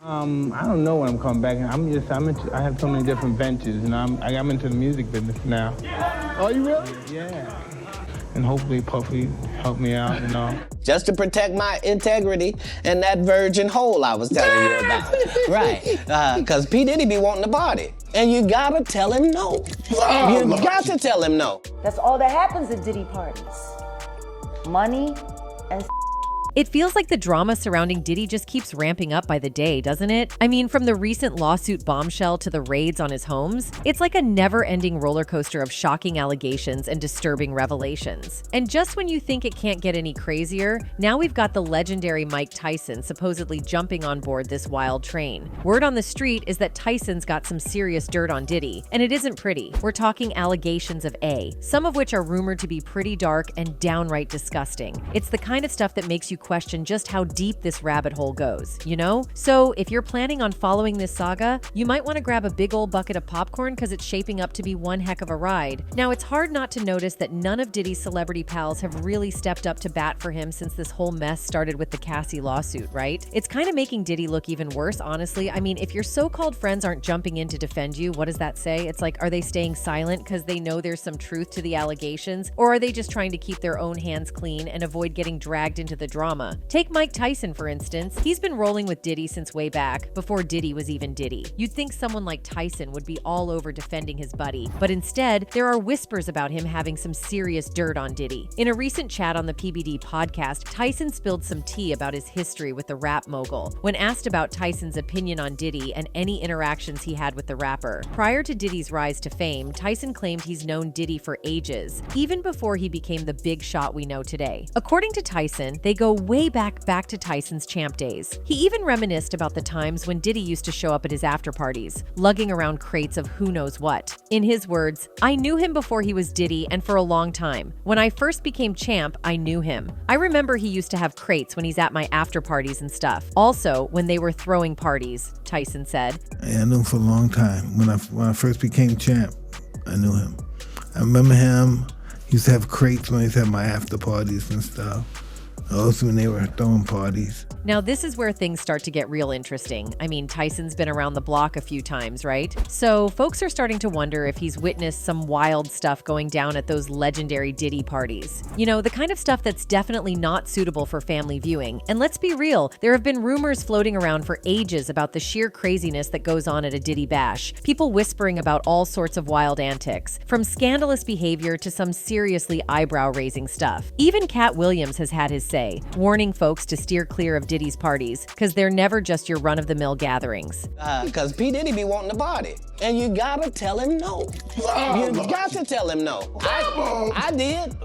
I don't know when I'm coming back. I have so many different ventures, and I'm into the music business now. Oh, you really? Yeah. And hopefully Puffy help me out, you know. Just to protect my integrity and that virgin hole I was telling you about. Right, because P. Diddy be wanting to party. And you gotta tell him no. You got to tell him no. That's all that happens at Diddy parties. Money and It feels like the drama surrounding Diddy just keeps ramping up by the day, doesn't it? I mean, from the recent lawsuit bombshell to the raids on his homes, it's like a never-ending roller coaster of shocking allegations and disturbing revelations. And just when you think it can't get any crazier, now we've got the legendary Mike Tyson supposedly jumping on board this wild train. Word on the street is that Tyson's got some serious dirt on Diddy, and it isn't pretty. We're talking allegations of A, some of which are rumored to be pretty dark and downright disgusting. It's the kind of stuff that makes you question just how deep this rabbit hole goes, you know? So if you're planning on following this saga, you might want to grab a big old bucket of popcorn because it's shaping up to be one heck of a ride. Now, it's hard not to notice that none of Diddy's celebrity pals have really stepped up to bat for him since this whole mess started with the Cassie lawsuit, right? It's kind of making Diddy look even worse, honestly. I mean, if your so-called friends aren't jumping in to defend you, what does that say? It's like, are they staying silent because they know there's some truth to the allegations? Or are they just trying to keep their own hands clean and avoid getting dragged into the drama? Take Mike Tyson, for instance. He's been rolling with Diddy since way back, before Diddy was even Diddy. You'd think someone like Tyson would be all over defending his buddy, but instead, there are whispers about him having some serious dirt on Diddy. In a recent chat on the PBD podcast, Tyson spilled some tea about his history with the rap mogul. When asked about Tyson's opinion on Diddy and any interactions he had with the rapper, prior to Diddy's rise to fame, Tyson claimed he's known Diddy for ages, even before he became the big shot we know today. According to Tyson, they go way back to Tyson's champ days. He even reminisced about the times when Diddy used to show up at his after parties, lugging around crates of who knows what. In his words, "I knew him before he was Diddy and for a long time. When I first became champ, I knew him. I remember he used to have crates when he's at my after parties and stuff. Also, when they were throwing parties," Tyson said. Yeah, I knew him for a long time. When I first became champ, I knew him. I remember him. He used to have crates when he used to have my after parties and stuff. Also when they were throwing parties. Now, this is where things start to get real interesting. I mean, Tyson's been around the block a few times, right? So folks are starting to wonder if he's witnessed some wild stuff going down at those legendary Diddy parties. You know, the kind of stuff that's definitely not suitable for family viewing. And let's be real, there have been rumors floating around for ages about the sheer craziness that goes on at a Diddy bash. People whispering about all sorts of wild antics, from scandalous behavior to some seriously eyebrow-raising stuff. Even Cat Williams has had his say, warning folks to steer clear of Diddy's parties, because they're never just your run-of-the-mill gatherings. Because P. Diddy be wanting to party. And you gotta tell him no. You got to tell him no. I did.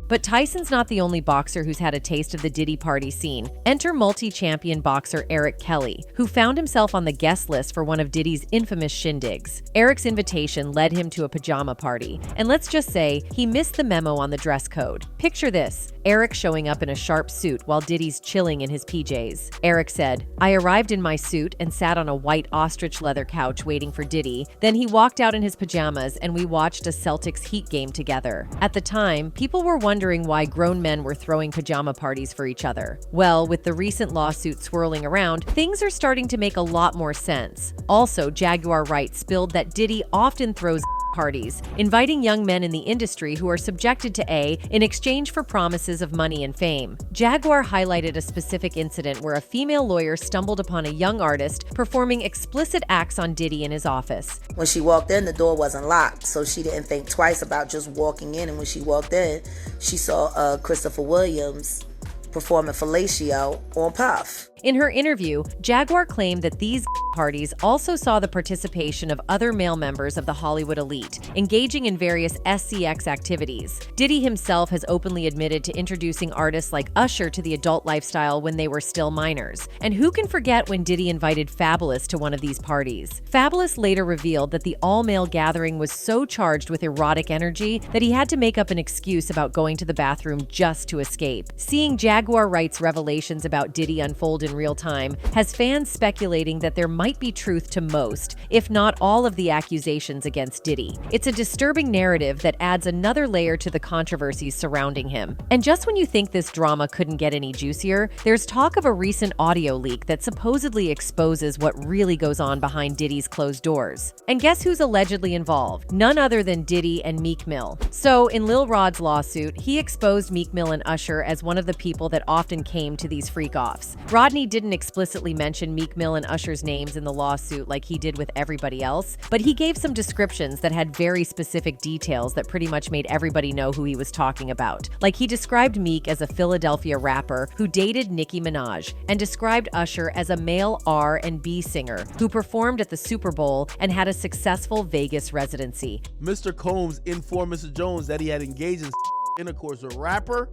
But Tyson's not the only boxer who's had a taste of the Diddy party scene. Enter multi-champion boxer Eric Kelly, who found himself on the guest list for one of Diddy's infamous shindigs. Eric's invitation led him to a pajama party, and let's just say he missed the memo on the dress code. Picture this, Eric showing up in a sharp suit while Diddy's chilling in his PJs. Eric said, "I arrived in my suit and sat on a white ostrich leather couch waiting for Diddy. Then he walked out in his pajamas and we watched a Celtics Heat game together." At the time, people were wondering why grown men were throwing pajama parties for each other. Well, with the recent lawsuit swirling around, things are starting to make a lot more sense. Also, Jaguar Wright spilled that Diddy often throws parties, inviting young men in the industry who are subjected to A in exchange for promises of money and fame. Jaguar highlighted a specific incident where a female lawyer stumbled upon a young artist performing explicit acts on Diddy in his office. when she walked in, the door wasn't locked, so she didn't think twice about just walking in. And when she walked in, she saw Christopher Williams performing fellatio on Puff. In her interview, Jaguar claimed that these parties also saw the participation of other male members of the Hollywood elite, engaging in various SCX activities. Diddy himself has openly admitted to introducing artists like Usher to the adult lifestyle when they were still minors. And who can forget when Diddy invited Fabulous to one of these parties? Fabulous later revealed that the all-male gathering was so charged with erotic energy that he had to make up an excuse about going to the bathroom just to escape. Seeing Jaguar Wright's revelations about Diddy unfold in in real time, has fans speculating that there might be truth to most, if not all of the accusations against Diddy. It's a disturbing narrative that adds another layer to the controversies surrounding him. And just when you think this drama couldn't get any juicier, there's talk of a recent audio leak that supposedly exposes what really goes on behind Diddy's closed doors. And guess who's allegedly involved? None other than Diddy and Meek Mill. So, in Lil Rod's lawsuit, he exposed Meek Mill and Usher as one of the people that often came to these freak-offs. Rodney didn't explicitly mention Meek Mill and Usher's names in the lawsuit like he did with everybody else, but he gave some descriptions that had very specific details that pretty much made everybody know who he was talking about. Like, he described Meek as a Philadelphia rapper who dated Nicki Minaj, and described Usher as a male R&B singer who performed at the Super Bowl and had a successful Vegas residency. Mr. Combs informed Mr. Jones that he had engaged in intercourse with rapper.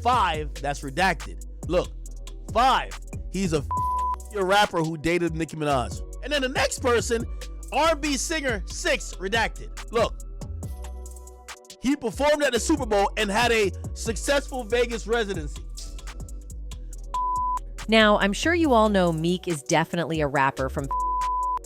5, that's redacted. Look, 5, he's a rapper who dated Nicki Minaj. And then the next person, R&B singer. 6, redacted. Look, he performed at the Super Bowl and had a successful Vegas residency. Now, I'm sure you all know Meek is definitely a rapper from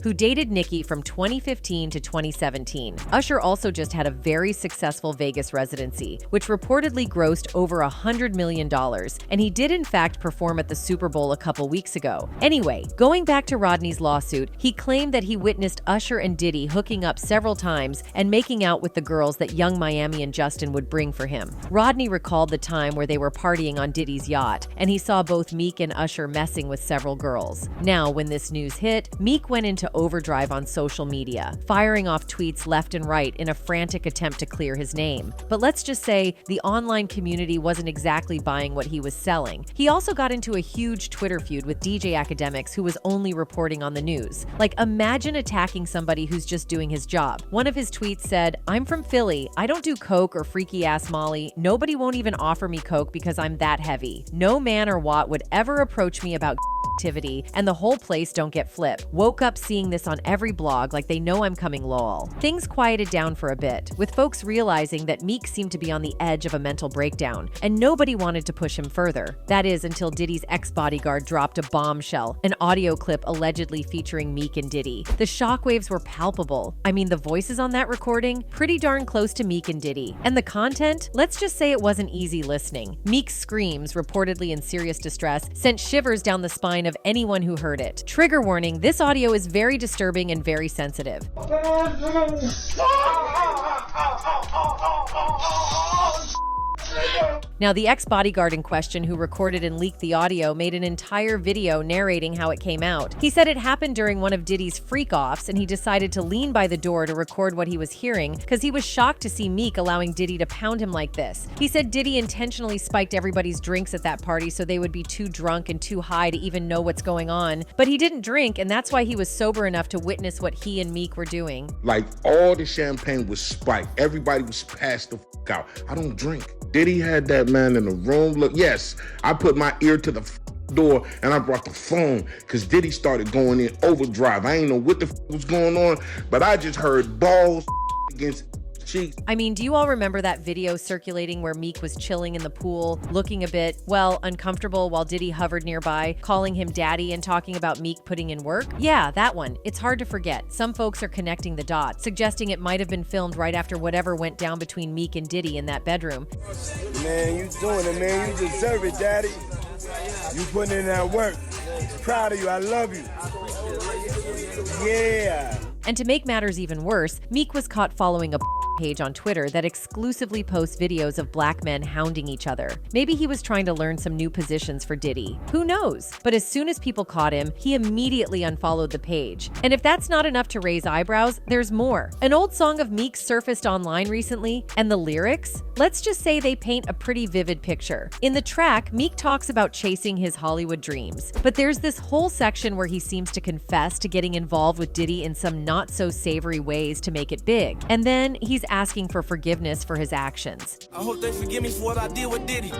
who dated Nicki from 2015 to 2017. Usher also just had a very successful Vegas residency, which reportedly grossed over $100 million, and he did in fact perform at the Super Bowl a couple weeks ago. Anyway, going back to Rodney's lawsuit, he claimed that he witnessed Usher and Diddy hooking up several times and making out with the girls that Young Miami and Justin would bring for him. Rodney recalled the time where they were partying on Diddy's yacht, and he saw both Meek and Usher messing with several girls. Now, when this news hit, Meek went into overdrive on social media, firing off tweets left and right in a frantic attempt to clear his name. But let's just say the online community wasn't exactly buying what he was selling. He also got into a huge Twitter feud with DJ Academics, who was only reporting on the news. Like, imagine attacking somebody who's just doing his job. One of his tweets said, "I'm from Philly. I don't do coke or freaky ass Molly. Nobody won't even offer me coke because I'm that heavy. No man or what would ever approach me about activity, and the whole place don't get flip. Woke up seeing this on every blog like they know I'm coming lol." Things quieted down for a bit, with folks realizing that Meek seemed to be on the edge of a mental breakdown, and nobody wanted to push him further. That is, until Diddy's ex-bodyguard dropped a bombshell, an audio clip allegedly featuring Meek and Diddy. The shockwaves were palpable. I mean, the voices on that recording, pretty darn close to Meek and Diddy. And the content? Let's just say it wasn't easy listening. Meek's screams, reportedly in serious distress, sent shivers down the spine of anyone who heard it. Trigger warning, this audio is very disturbing and very sensitive. Now, the ex-bodyguard in question who recorded and leaked the audio made an entire video narrating how it came out. He said it happened during one of Diddy's freak-offs, and he decided to lean by the door to record what he was hearing because he was shocked to see Meek allowing Diddy to pound him like this. He said Diddy intentionally spiked everybody's drinks at that party so they would be too drunk and too high to even know what's going on. But he didn't drink, and that's why he was sober enough to witness what he and Meek were doing. Like, all the champagne was spiked. Everybody was passed the fuck out. I don't drink. Diddy had that man in the room. Look, yes, I put my ear to the door and I brought the phone because Diddy started going in overdrive. I ain't know what the was going on, but I just heard balls against cheeks. I mean, do you all remember that video circulating where Meek was chilling in the pool, looking a bit, well, uncomfortable while Diddy hovered nearby, calling him daddy and talking about Meek putting in work? Yeah, that one. It's hard to forget. Some folks are connecting the dots, suggesting it might have been filmed right after whatever went down between Meek and Diddy in that bedroom. Man, you doing it, man. You deserve it, daddy. You putting in that work. Proud of you. I love you. Yeah. And to make matters even worse, Meek was caught following a page on Twitter that exclusively posts videos of black men hounding each other. Maybe he was trying to learn some new positions for Diddy. Who knows? But as soon as people caught him, he immediately unfollowed the page. And if that's not enough to raise eyebrows, there's more. An old song of Meek's surfaced online recently, and the lyrics? Let's just say they paint a pretty vivid picture. In the track, Meek talks about chasing his Hollywood dreams. But there's this whole section where he seems to confess to getting involved with Diddy in some not-so-savory ways to make it big. And then he's asking for forgiveness for his actions. I hope they forgive me for what I did with Diddy.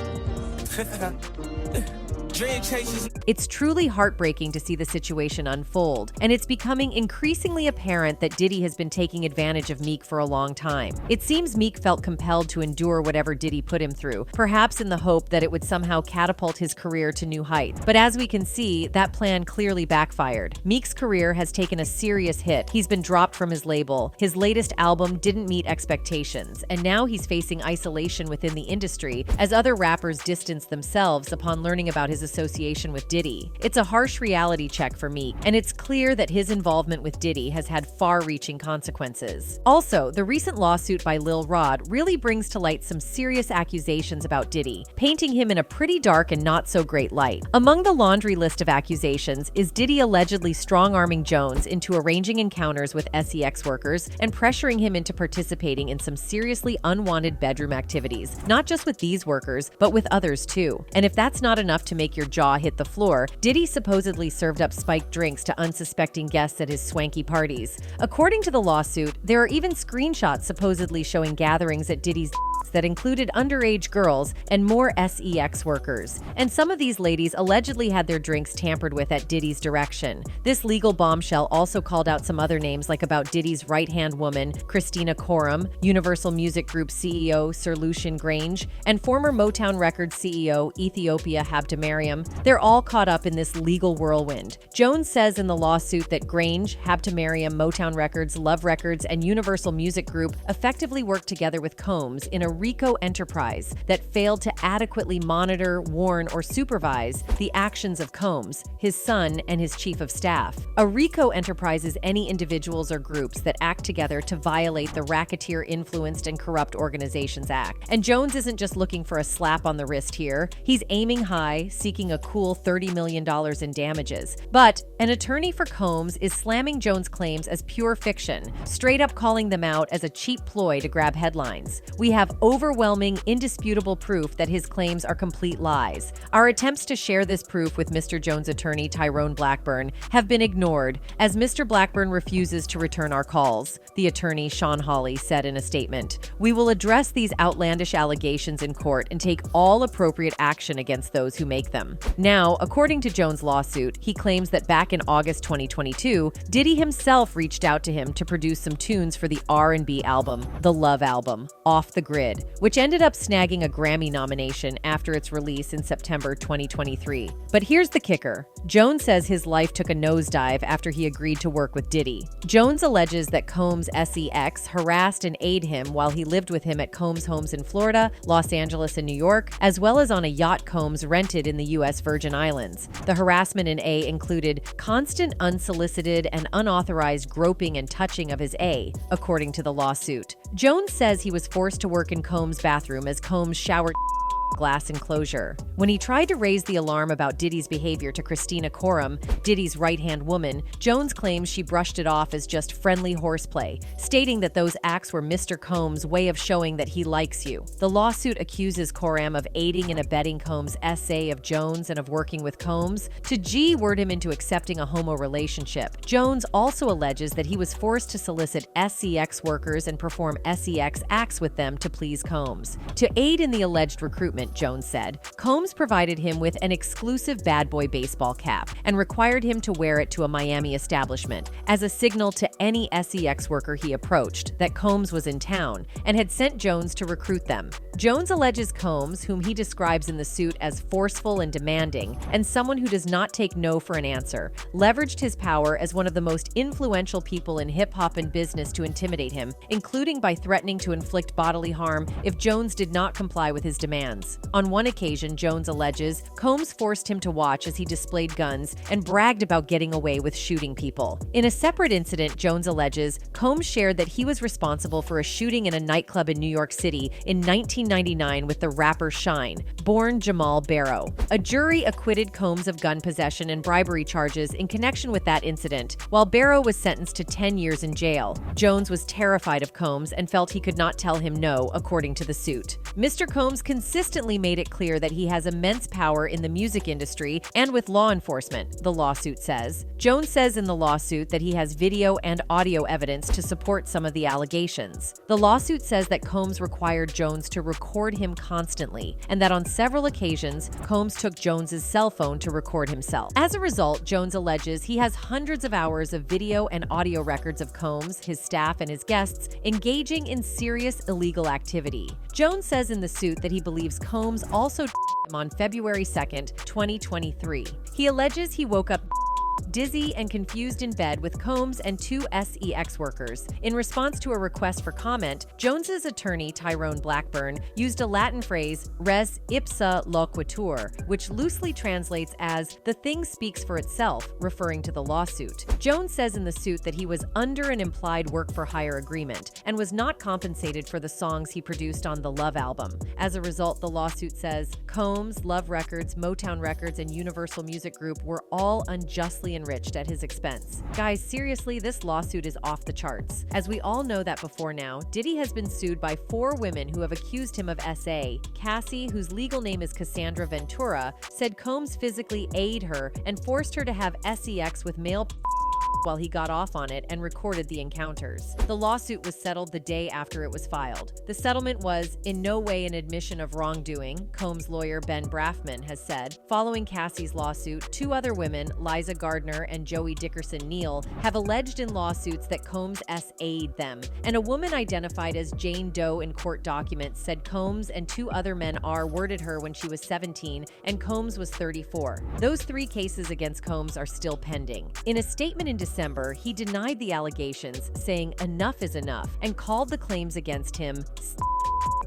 It's truly heartbreaking to see the situation unfold, and it's becoming increasingly apparent that Diddy has been taking advantage of Meek for a long time. It seems Meek felt compelled to endure whatever Diddy put him through, perhaps in the hope that it would somehow catapult his career to new heights. But as we can see, that plan clearly backfired. Meek's career has taken a serious hit. He's been dropped from his label. His latest album didn't meet expectations, and now he's facing isolation within the industry as other rappers distance themselves upon learning about his association with Diddy. It's a harsh reality check for Meek, and it's clear that his involvement with Diddy has had far-reaching consequences. Also, the recent lawsuit by Lil Rod really brings to light some serious accusations about Diddy, painting him in a pretty dark and not-so-great light. Among the laundry list of accusations is Diddy allegedly strong-arming Jones into arranging encounters with SEX workers and pressuring him into participating in some seriously unwanted bedroom activities, not just with these workers, but with others too. And if that's not enough to make your jaw hit the floor, Diddy supposedly served up spiked drinks to unsuspecting guests at his swanky parties. According to the lawsuit, there are even screenshots supposedly showing gatherings at Diddy's that included underage girls and more SEX workers. And some of these ladies allegedly had their drinks tampered with at Diddy's direction. This legal bombshell also called out some other names, like about Diddy's right-hand woman, Christina Coram, Universal Music Group CEO Sir Lucian Grange, and former Motown Records CEO Ethiopia Habtemariam. They're all caught up in this legal whirlwind. Jones says in the lawsuit that Grange, Habtemariam, Motown Records, Love Records, and Universal Music Group effectively worked together with Combs in a RICO enterprise that failed to adequately monitor, warn, or supervise the actions of Combs, his son, and his chief of staff. A RICO enterprise is any individuals or groups that act together to violate the Racketeer-Influenced and Corrupt Organizations Act. And Jones isn't just looking for a slap on the wrist here. He's aiming high, seeking a cool $30 million in damages. But an attorney for Combs is slamming Jones' claims as pure fiction, straight up calling them out as a cheap ploy to grab headlines. We have overwhelming, indisputable proof that his claims are complete lies. Our attempts to share this proof with Mr. Jones' attorney, Tyrone Blackburn, have been ignored, as Mr. Blackburn refuses to return our calls, the attorney, Sean Hawley, said in a statement. We will address these outlandish allegations in court and take all appropriate action against those who make them. Now, according to Jones' lawsuit, he claims that back in August 2022, Diddy himself reached out to him to produce some tunes for the R&B album, The Love Album, Off the Grid, which ended up snagging a Grammy nomination after its release in September 2023. But here's the kicker. Jones says his life took a nosedive after he agreed to work with Diddy. Jones alleges that Combs' SEX harassed and aided him while he lived with him at Combs' homes in Florida, Los Angeles, and New York, as well as on a yacht Combs rented in the U.S. Virgin Islands. The harassment in A included constant unsolicited and unauthorized groping and touching of his A, according to the lawsuit. Jones says he was forced to work in Combs' bathroom as Combs showered glass enclosure. When he tried to raise the alarm about Diddy's behavior to Christina Coram, Diddy's right-hand woman, Jones claims she brushed it off as just friendly horseplay, stating that those acts were Mr. Combs' way of showing that he likes you. The lawsuit accuses Coram of aiding and abetting Combs' essay of Jones and of working with Combs to G-word him into accepting a homo relationship. Jones also alleges that he was forced to solicit SEX workers and perform SEX acts with them to please Combs. To aid in the alleged recruitment, Jones said, Combs provided him with an exclusive bad boy baseball cap and required him to wear it to a Miami establishment as a signal to any SEX worker he approached that Combs was in town, and had sent Jones to recruit them. Jones alleges Combs, whom he describes in the suit as forceful and demanding, and someone who does not take no for an answer, leveraged his power as one of the most influential people in hip-hop and business to intimidate him, including by threatening to inflict bodily harm if Jones did not comply with his demands. On one occasion, Jones alleges, Combs forced him to watch as he displayed guns and bragged about getting away with shooting people. In a separate incident, Jones alleges, Combs shared that he was responsible for a shooting in a nightclub in New York City in 1999 with the rapper Shine, born Jamal Barrow. A jury acquitted Combs of gun possession and bribery charges in connection with that incident, while Barrow was sentenced to 10 years in jail. Jones was terrified of Combs and felt he could not tell him no, according to the suit. Mr. Combs consistently consistently made it clear that he has immense power in the music industry and with law enforcement, the lawsuit says. Jones says in the lawsuit that he has video and audio evidence to support some of the allegations. The lawsuit says that Combs required Jones to record him constantly, and that on several occasions, Combs took Jones's cell phone to record himself. As a result, Jones alleges he has hundreds of hours of video and audio records of Combs, his staff, and his guests engaging in serious illegal activity. Jones says in the suit that he believes Combs also him on February 2nd, 2023. He alleges he woke up dizzy and confused in bed with Combs and two SEX workers. In response to a request for comment, Jones's attorney, Tyrone Blackburn, used a Latin phrase, res ipsa loquitur, which loosely translates as, the thing speaks for itself, referring to the lawsuit. Jones says in the suit that he was under an implied work-for-hire agreement and was not compensated for the songs he produced on the Love album. As a result, the lawsuit says, Combs, Love Records, Motown Records, and Universal Music Group were all unjustly enriched at his expense. Guys, seriously, this lawsuit is off the charts. As we all know that before now, Diddy has been sued by 4 women who have accused him of SA. Cassie, whose legal name is Cassandra Ventura, said Combs physically aided her and forced her to have SEX with male while he got off on it and recorded the encounters. The lawsuit was settled the day after it was filed. The settlement was in no way an admission of wrongdoing, Combs' lawyer Ben Braffman has said. Following Cassie's lawsuit, 2 other women, Liza Gardner and Joey Dickerson-Neal, have alleged in lawsuits that Combs SA'd them, and a woman identified as Jane Doe in court documents said Combs and 2 other men worded her when she was 17 and Combs was 34. Those 3 cases against Combs are still pending. In a statement in December, he denied the allegations, saying enough is enough, and called the claims against him.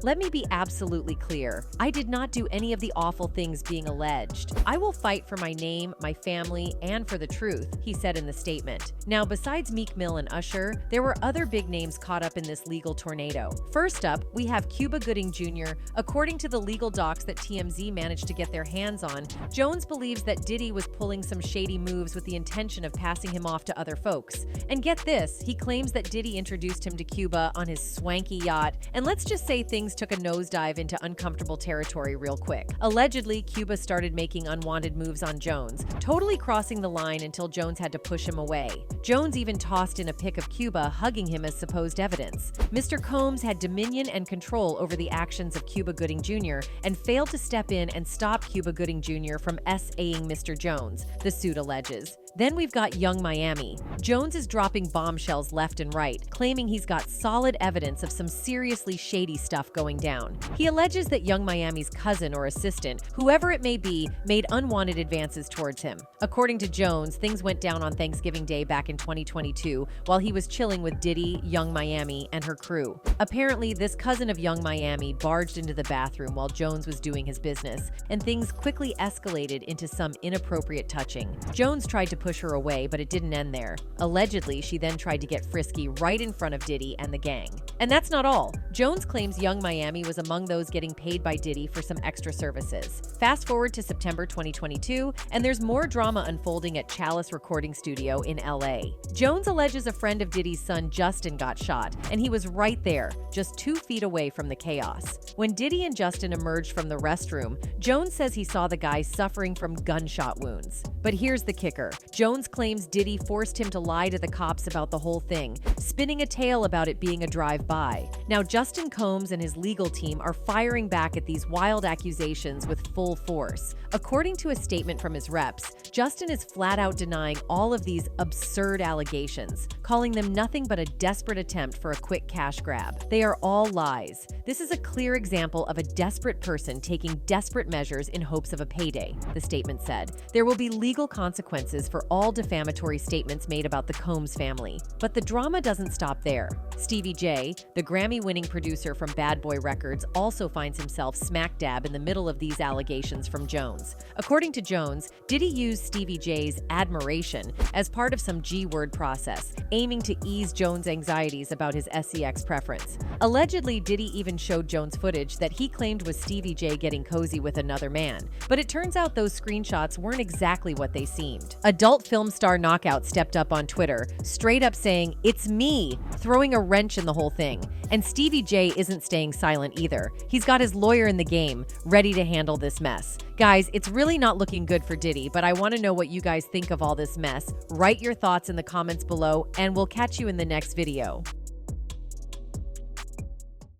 Let me be absolutely clear. I did not do any of the awful things being alleged. I will fight for my name, my family, and for the truth, he said in the statement. Now, besides Meek Mill and Usher, there were other big names caught up in this legal tornado. First up, we have Cuba Gooding Jr. According to the legal docs that TMZ managed to get their hands on, Jones believes that Diddy was pulling some shady moves with the intention of passing him off to other folks. And get this, he claims that Diddy introduced him to Cuba on his swanky yacht, and let's just say things took a nosedive into uncomfortable territory real quick. Allegedly, Cuba started making unwanted moves on Jones, totally crossing the line until Jones had to push him away. Jones even tossed in a pic of Cuba hugging him as supposed evidence. Mr. Combs had dominion and control over the actions of Cuba Gooding Jr. and failed to step in and stop Cuba Gooding Jr. from SAing Mr. Jones, the suit alleges. Then we've got Young Miami. Jones is dropping bombshells left and right, claiming he's got solid evidence of some seriously shady stuff going down. He alleges that Young Miami's cousin or assistant, whoever it may be, made unwanted advances towards him. According to Jones, things went down on Thanksgiving Day back in 2022 while he was chilling with Diddy, Young Miami, and her crew. Apparently, this cousin of Young Miami barged into the bathroom while Jones was doing his business, and things quickly escalated into some inappropriate touching. Jones tried to push her away, but it didn't end there. Allegedly, she then tried to get frisky right in front of Diddy and the gang. And that's not all. Jones claims Young Miami was among those getting paid by Diddy for some extra services. Fast forward to September 2022, and there's more drama unfolding at Chalice Recording Studio in LA. Jones alleges a friend of Diddy's son Justin got shot, and he was right there, just 2 feet away from the chaos. When Diddy and Justin emerged from the restroom, Jones says he saw the guy suffering from gunshot wounds. But here's the kicker. Jones claims Diddy forced him to lie to the cops about the whole thing, spinning a tale about it being a drive-by. Now, Justin Combs and his legal team are firing back at these wild accusations with full force. According to a statement from his reps, Justin is flat out denying all of these absurd allegations, calling them nothing but a desperate attempt for a quick cash grab. They are all lies. This is a clear example of a desperate person taking desperate measures in hopes of a payday, the statement said. There will be legal consequences for all defamatory statements made about the Combs family. But the drama doesn't stop there. Stevie J, the Grammy-winning producer from Bad Boy Records, also finds himself smack dab in the middle of these allegations from Jones. According to Jones, Diddy used Stevie J's admiration as part of some G-word process, aiming to ease Jones' anxieties about his SEX preference. Allegedly, Diddy even showed Jones footage that he claimed was Stevie J getting cozy with another man, but it turns out those screenshots weren't exactly what they seemed. Adult Adult film star Knockout stepped up on Twitter, straight up saying, "It's me," throwing a wrench in the whole thing. And Stevie J isn't staying silent either. He's got his lawyer in the game, ready to handle this mess. Guys, it's really not looking good for Diddy, but I want to know what you guys think of all this mess. Write your thoughts in the comments below, and we'll catch you in the next video.